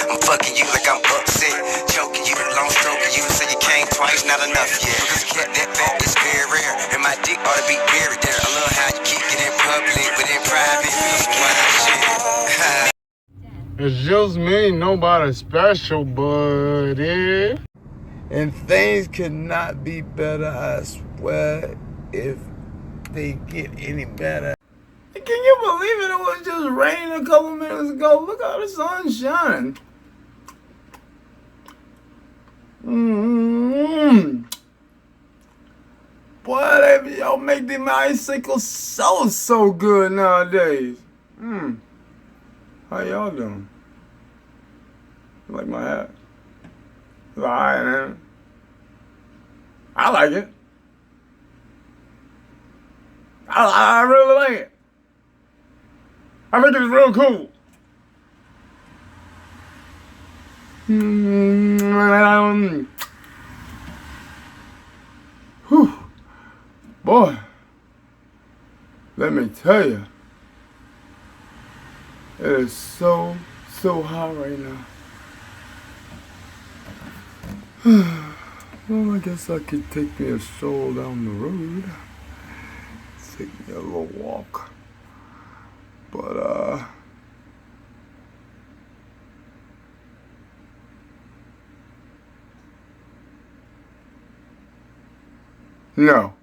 I'm fucking you like I'm upset. Choking you, long stroking you. Say you came twice, not enough yet. Because cat that fat is very rare. And my dick ought to be buried there. I love how you kick it in public, but in private, some wild shit. It's just me, nobody special, buddy. And things could not be better, I swear, if they get any better. Can you believe it? It was just raining a couple minutes ago. Look how the sun's shining. Boy, y'all make them icicles so good nowadays. How y'all doing? You like my hat? It's alright, man. I like it. I really like it. I think it's real cool. Whew. Boy, let me tell you, it is so hot right now. Well, I guess I could take me a stroll down the road. Take me a little walk. But, no.